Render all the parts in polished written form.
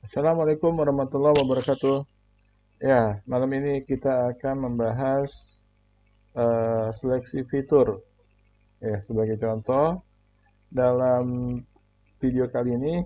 Assalamualaikum warahmatullahi wabarakatuh. Ya, malam ini kita akan membahas seleksi fitur. Ya, sebagai contoh, dalam video kali ini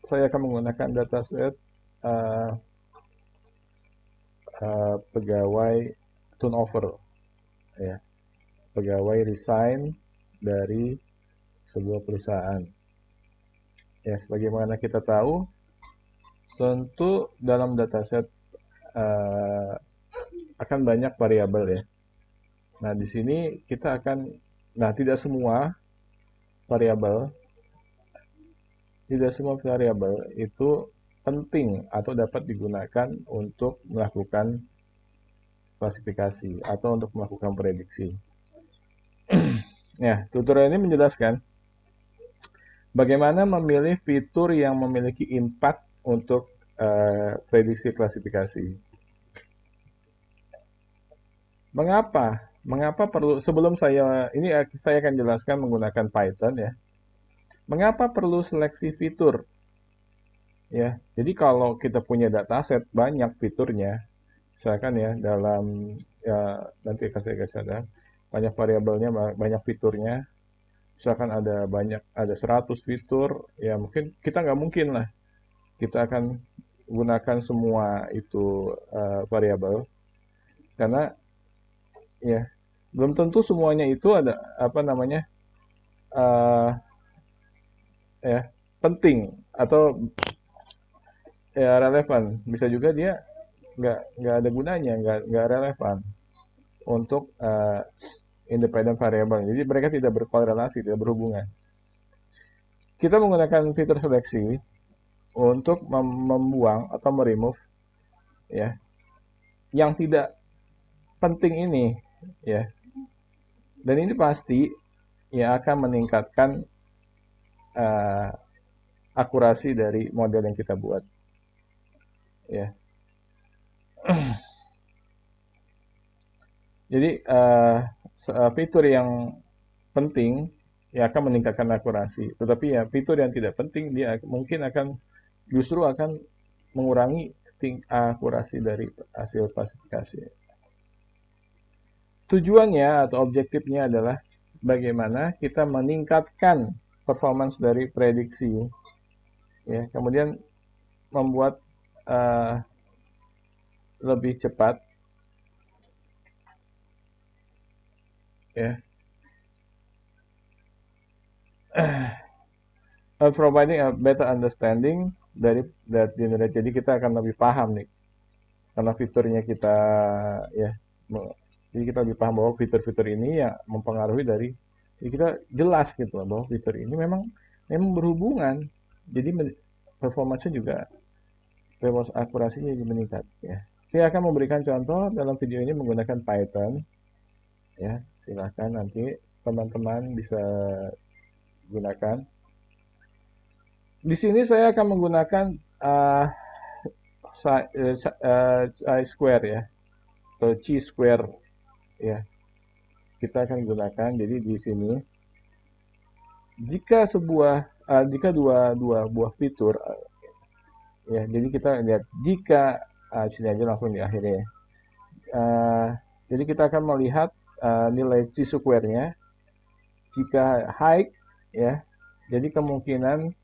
saya akan menggunakan dataset eh, pegawai turnover, ya, pegawai resign dari sebuah perusahaan. Ya, sebagaimana kita tahu, tentu dalam dataset eh, akan banyak variabel ya. Nah, di sini kita akan, nah tidak semua variabel, tidak semua variabel itu penting atau dapat digunakan untuk melakukan klasifikasi atau untuk melakukan prediksi. Ya, tutorial ini menjelaskan bagaimana memilih fitur yang memiliki impact untuk prediksi klasifikasi. Mengapa? Mengapa perlu sebelum saya akan jelaskan menggunakan Python ya. Mengapa perlu seleksi fitur? Ya, jadi kalau kita punya dataset banyak fiturnya, misalkan ya dalam ya nanti saya kasih ada banyak variabelnya, banyak fiturnya. Misalkan ada 100 fitur, ya mungkin kita nggak mungkin lah kita akan gunakan semua itu variabel karena ya belum tentu semuanya itu ada apa namanya eh ya penting atau ya relevan. Bisa juga dia nggak ada gunanya, nggak relevan untuk independent variable. Jadi mereka tidak berkorelasi, tidak berhubungan. Kita menggunakan fitur seleksi untuk membuang atau meremove ya yang tidak penting ini ya. Dan ini pasti ya akan meningkatkan uh, akurasi dari model yang kita buat ya. Jadi fitur yang penting ya akan meningkatkan akurasi. Tetapi ya fitur yang tidak penting dia mungkin justru akan mengurangi akurasi dari hasil klasifikasi. Tujuannya atau objektifnya adalah bagaimana kita meningkatkan performance dari prediksi, ya, kemudian membuat uh, lebih cepat, ya, providing a better understanding dari that generate. Jadi kita akan lebih paham nih, karena fiturnya kita, ya, jadi kita lebih paham bahwa fitur-fitur ini ya mempengaruhi dari, jadi kita jelas gitu loh, bahwa fitur ini memang berhubungan. Jadi performanya juga, performance akurasinya jadi meningkat. Ya. Saya akan memberikan contoh dalam video ini menggunakan Python. Ya, silahkan nanti teman-teman bisa gunakan. Di sini saya akan menggunakan chi-square ya, atau chi-square ya. Kita akan gunakan. Jadi di sini jika dua buah fitur ya, jadi kita lihat jika sini aja langsung di akhirnya ya. Jadi kita akan melihat nilai chi-square-nya. Jika high ya, jadi kemungkinan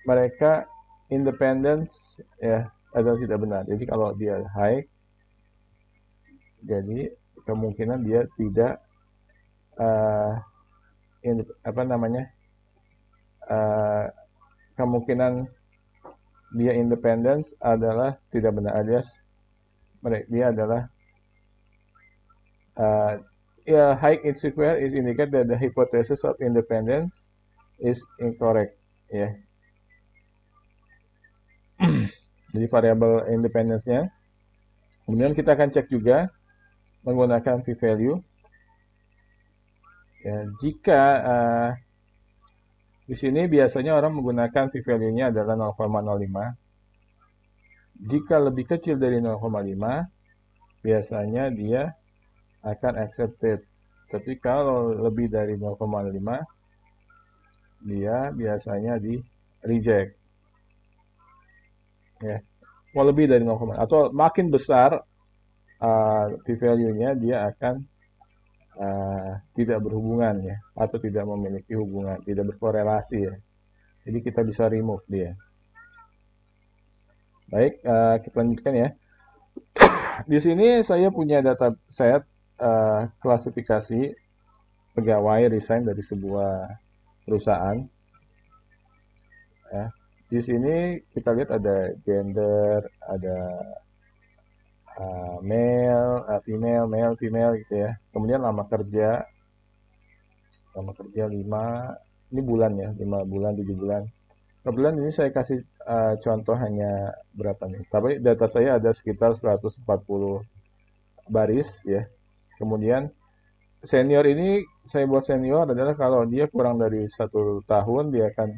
mereka independence ya adalah tidak benar. Jadi kalau dia high, jadi kemungkinan dia tidak uh, apa namanya uh, kemungkinan dia independence adalah tidak benar, alias dia adalah high insecure is indicate that the hypothesis of independence is incorrect ya. Jadi variabel independence-nya. Kemudian kita akan cek juga menggunakan p-value. Ya, jika di sini biasanya orang menggunakan p-value-nya adalah 0,05. Jika lebih kecil dari 0,5, biasanya dia akan accepted. Tapi kalau lebih dari 0,5, dia biasanya di reject. ya. Mau lebih dari 0, atau makin besar p-value-nya, dia akan tidak berhubungan ya, atau tidak memiliki hubungan, tidak berkorelasi ya. Jadi kita bisa remove dia. Baik, kita lanjutkan ya. Di sini saya punya data set klasifikasi pegawai resign dari sebuah perusahaan. Ya. Di sini kita lihat ada gender, ada female, male, female gitu ya. Kemudian lama kerja 5, ini bulan ya, 5 bulan, 7 bulan. Kebetulan ini saya kasih contoh hanya berapa nih. Tapi data saya ada sekitar 140 baris ya. Kemudian senior ini saya buat senior adalah kalau dia kurang dari 1 tahun, dia akan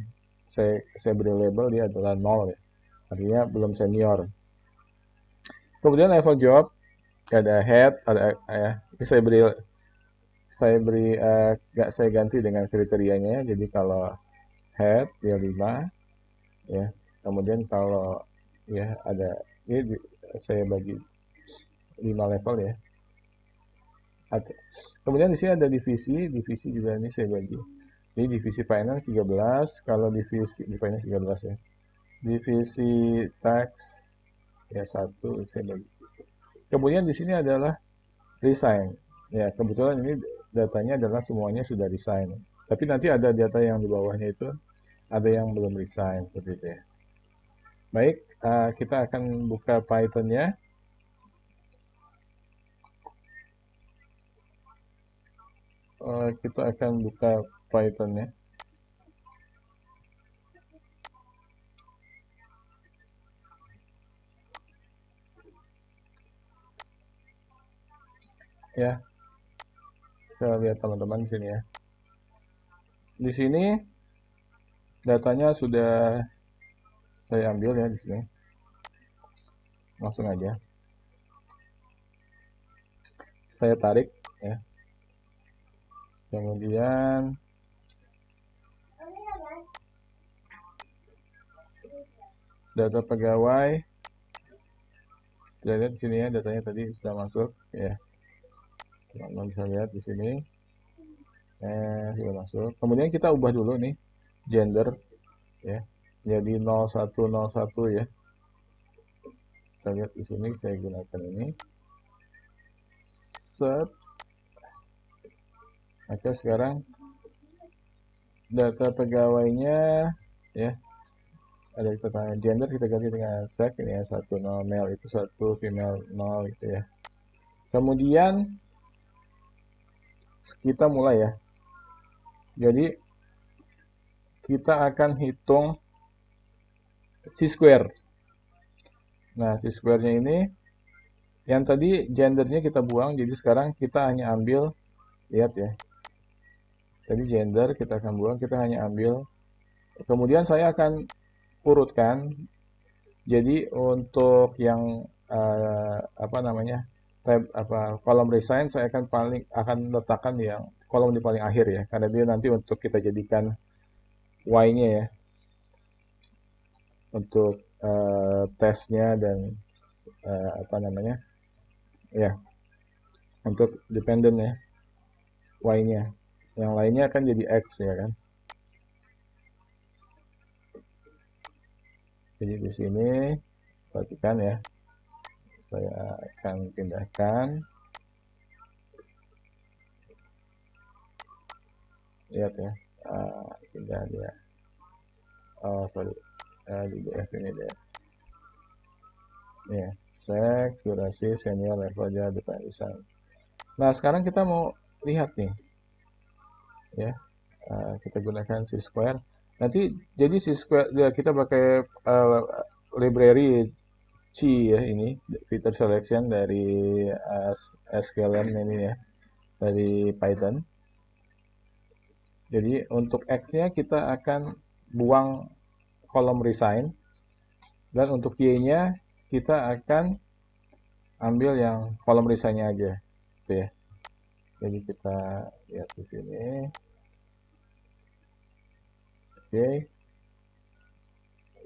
saya beri label dia adalah 0 ya. Artinya belum senior. Kemudian level job ada head, ada ini saya ganti dengan kriterianya. Jadi kalau head dia 5 ya. Kemudian kalau ya ada ini saya bagi 5 level ya. Kemudian di sini ada divisi juga ini saya bagi. Ini divisi finance 13, kalau divisi di finance 13 ya. Divisi tax ya 1 saya bagi. Kemudian di sini adalah resign. Ya, kebetulan ini datanya adalah semuanya sudah resign. Tapi nanti ada data yang di bawahnya itu ada yang belum resign seperti itu ya. Baik, kita akan buka Python-nya. Kita akan buka Python-nya. Ya, saya lihat teman-teman di sini ya. Di sini datanya sudah saya ambil ya di sini. Langsung aja. Saya tarik ya. Kemudian data pegawai. Kita lihat di sini ya, datanya tadi sudah masuk ya. Teman-teman bisa lihat di sini. Sudah masuk. Kemudian kita ubah dulu nih gender ya. Jadi 0101 ya. Kita lihat di sini saya gunakan ini. Set. Maka sekarang data pegawainya ya, ada pertanyaan gender kita ganti dengan sex ini ya, 10 male itu 1, female 0 gitu ya. Kemudian kita mulai ya. Jadi kita akan hitung C-square. Nah, C-square-nya ini yang tadi gendernya kita buang, jadi sekarang kita hanya ambil, lihat ya. Tadi gender kita akan buang, kita hanya ambil. Kemudian saya akan urutkan. Jadi untuk yang apa namanya? Kolom resign saya akan letakkan yang kolom di paling akhir ya, karena dia nanti untuk kita jadikan Y-nya ya, untuk tesnya dan apa namanya ya, untuk dependent ya, Y-nya. Yang lainnya akan jadi X ya kan. Jadi di sini perhatikan ya, saya akan pindahkan. Lihat ya, pindah dia. Oh sorry, di DF ini deh. Ya, sex, durasi, senior, level aja, depan desain. Nah sekarang kita mau lihat nih, ya, kita gunakan C-square. Nanti jadi C-square ya, kita pakai library C ya, ini feature selection dari sklearn ini ya, dari Python. Jadi untuk X-nya kita akan buang kolom resign, dan untuk Y-nya kita akan ambil yang kolom resign-nya aja, gitu ya. Jadi kita lihat di sini. Oke.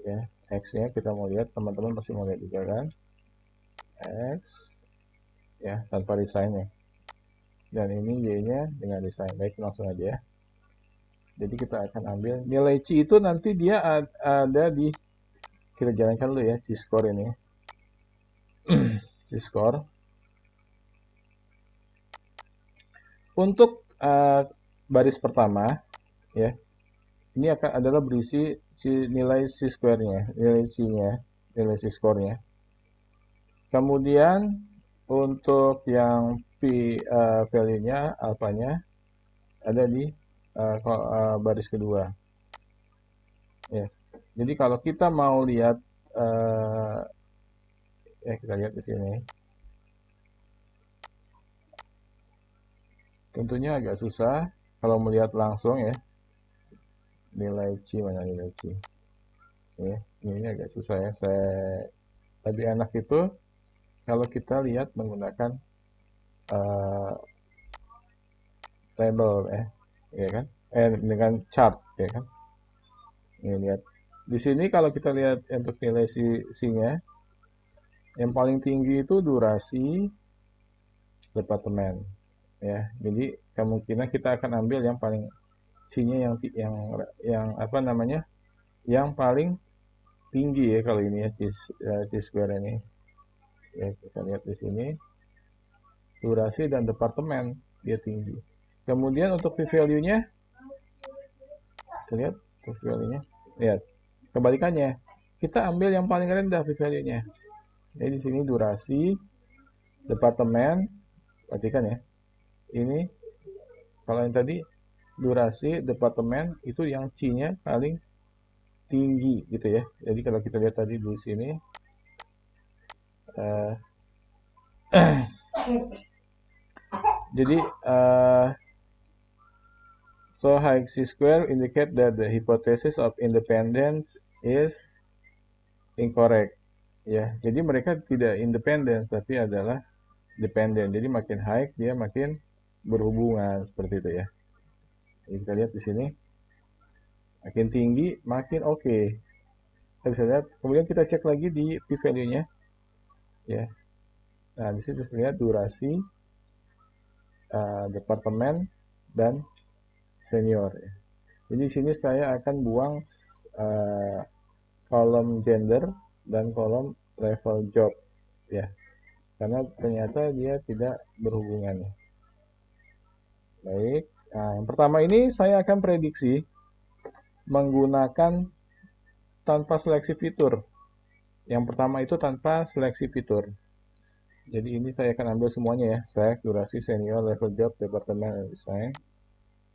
Ya. X-nya kita mau lihat, teman-teman pasti mau lihat juga kan, X ya tanpa resign ya, dan ini Y-nya dengan resign. Baik, langsung aja ya. Jadi kita akan ambil nilai C itu nanti dia ada di, kita jalankan dulu ya C-score ini. C-score untuk baris pertama ya, ini akan adalah berisi nilai C-square-nya, nilai C-nya, nilai C-score-nya. Kemudian untuk yang P value-nya, alfanya ada di baris kedua. Ya. Jadi kalau kita mau lihat ya kita lihat di sini. Tentunya agak susah kalau melihat langsung ya. Nilai C mana nilai C? Ya, ini agak susah ya. Saya lebih enak itu kalau kita lihat menggunakan table ya kan? Dengan chart ya kan? Ini lihat. Di sini kalau kita lihat untuk nilai C-nya, yang paling tinggi itu durasi departemen ya. Jadi kemungkinan kita akan ambil yang paling C-nya yang apa namanya? Yang paling tinggi ya kalau ini ya C-square ini. Ya, kita lihat di sini durasi dan departemen dia tinggi. Kemudian untuk p-value-nya, kita lihat p-value-nya. Lihat, kebalikannya. Kita ambil yang paling rendah p-value-nya. Jadi di sini durasi, departemen, perhatikan ya. Ini kalau yang tadi durasi, departemen itu yang C-nya paling tinggi gitu ya. Jadi kalau kita lihat tadi di sini jadi so high C-square indicate that the hypothesis of independence is incorrect. Ya, jadi mereka tidak independen tapi adalah dependent. Jadi makin high dia makin berhubungan seperti itu ya. Jadi kita lihat di sini makin tinggi makin oke. Kita bisa lihat. Kemudian kita cek lagi di p-value-nya. Ya. Nah, di situ bisa lihat durasi, departemen dan senior. Ya. Jadi di sini saya akan buang kolom gender dan kolom level job ya, karena ternyata dia tidak berhubungan. Baik, nah, yang pertama ini saya akan prediksi menggunakan tanpa seleksi fitur. Yang pertama itu tanpa seleksi fitur. Jadi ini saya akan ambil semuanya ya, saya durasi, senior, level job, departemen, dan desain.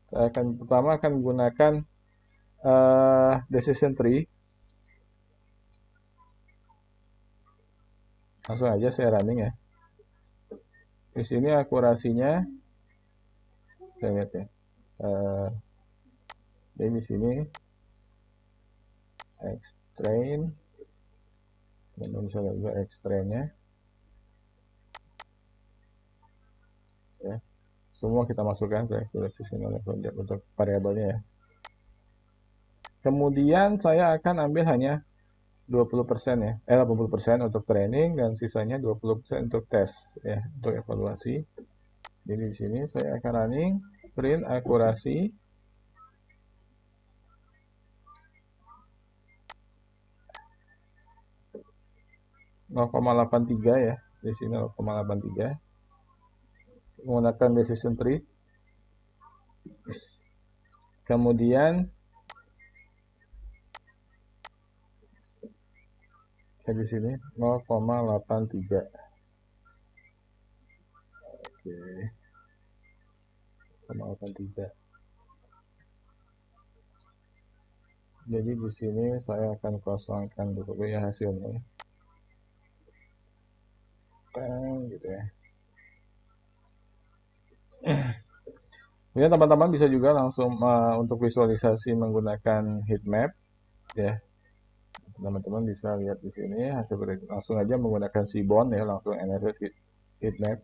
Saya akan pertama akan menggunakan decision tree. Langsung aja saya running ya. Di sini akurasinya saya lihat ya. Jadi di sini extrain, dan bisa juga extrainnya ya. Semua kita masukkan saya durasi, senior, level job untuk variabelnya ya. Kemudian saya akan ambil hanya 20% ya, 80% untuk training dan sisanya 20% untuk tes ya, untuk evaluasi. Jadi di sini saya akan running print akurasi (0,83) ya, di sini 0,83 menggunakan decision tree. Kemudian di sini 0,83. Oke. 0,83. Jadi di sini saya akan kosongkan dulu ya hasilnya. Gitu ya. Kemudian teman-teman bisa juga langsung untuk visualisasi menggunakan heat map ya. Teman-teman bisa lihat di sini hasil langsung aja menggunakan Seaborn ya, langsung NRF heat map.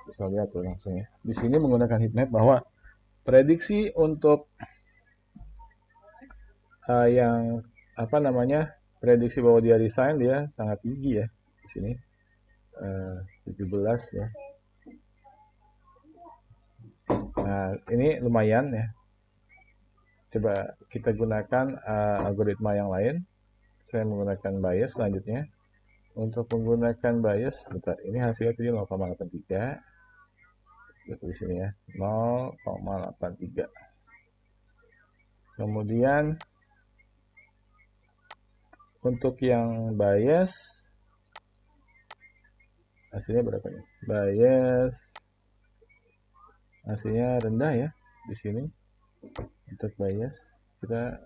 Bisa lihat tuh langsung ya. Di sini menggunakan heat map bahwa prediksi untuk yang apa namanya, prediksi bahwa dia resign dia sangat tinggi ya di sini, 17 ya. Nah, ini lumayan ya. Coba kita gunakan algoritma yang lain. Saya menggunakan bias selanjutnya. Untuk menggunakan bias, bentar, ini hasilnya tadi 0,83. Di sini ya, 0,83. Kemudian untuk yang bias, hasilnya berapa nih? Bias hasilnya rendah ya di sini. Untuk bias kita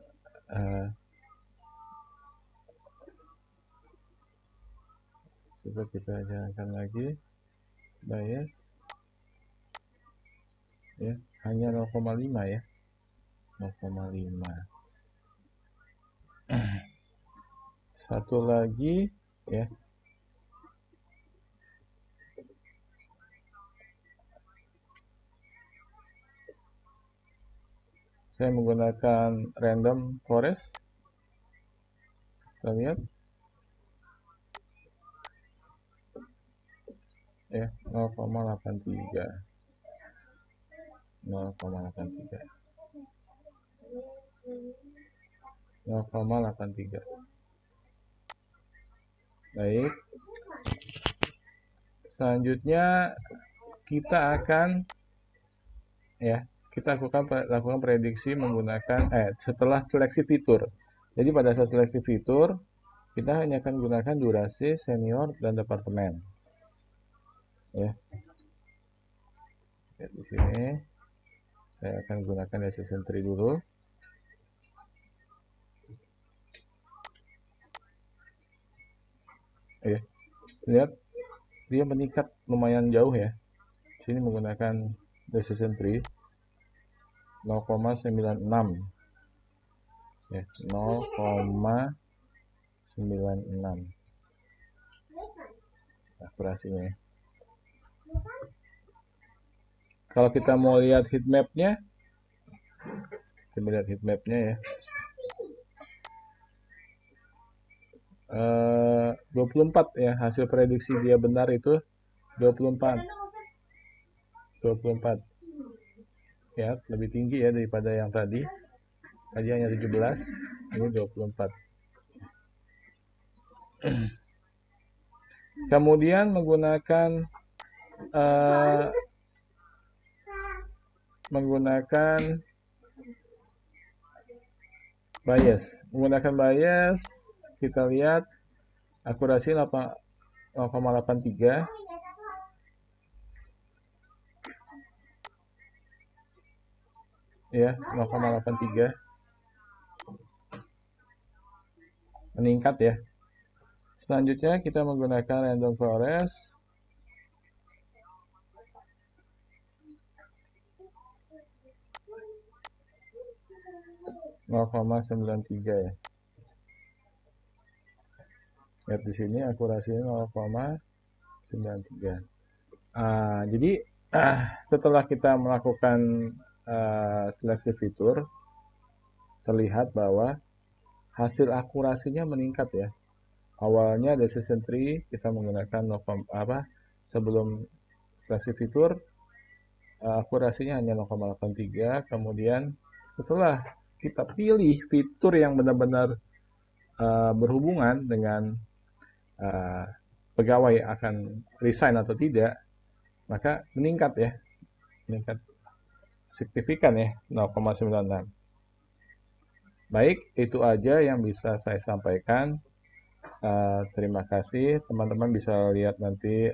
coba kita jalankan lagi bias ya, hanya 0,5 ya, 0,5. Satu lagi ya, saya menggunakan random forest. Kita lihat ya, 0,83. 0,83. Baik. Selanjutnya kita akan ya, kita lakukan prediksi menggunakan setelah seleksi fitur. Jadi pada saat seleksi fitur kita hanya akan gunakan durasi, senior, dan departemen. Ya. Di sini saya akan gunakan decision tree dulu. Ya. Lihat dia meningkat lumayan jauh ya. Sini menggunakan decision tree 0,96 ya, 0,96 akurasinya. Kalau kita mau lihat heat map-nya, kita lihat heat map-nya ya. 24 ya, hasil prediksi dia benar itu 24 ya, lebih tinggi ya daripada yang tadi hanya 17, ini 24. Kemudian menggunakan bias. Menggunakan bias kita lihat akurasi 0,83 ya, 0,83 meningkat ya. Selanjutnya kita menggunakan random forest. (0,93) ya. Lihat di sini akurasinya 0,93. Jadi setelah kita melakukan seleksi fitur, terlihat bahwa hasil akurasinya meningkat ya. Awalnya decision tree kita menggunakan sebelum seleksi fitur akurasinya hanya 0,83. Kemudian setelah kita pilih fitur yang benar-benar berhubungan dengan pegawai akan resign atau tidak, maka meningkat ya, meningkat signifikan ya, 0,96. Baik, itu aja yang bisa saya sampaikan. Terima kasih, teman-teman bisa lihat nanti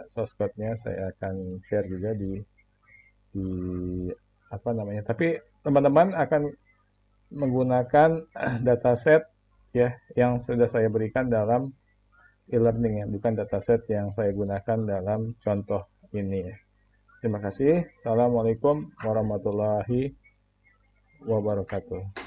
source code-nya saya akan share juga di apa namanya. Tapi teman-teman akan menggunakan dataset ya yang sudah saya berikan dalam e-learning ya, bukan dataset yang saya gunakan dalam contoh ini ya. Terima kasih. Assalamualaikum warahmatullahi wabarakatuh.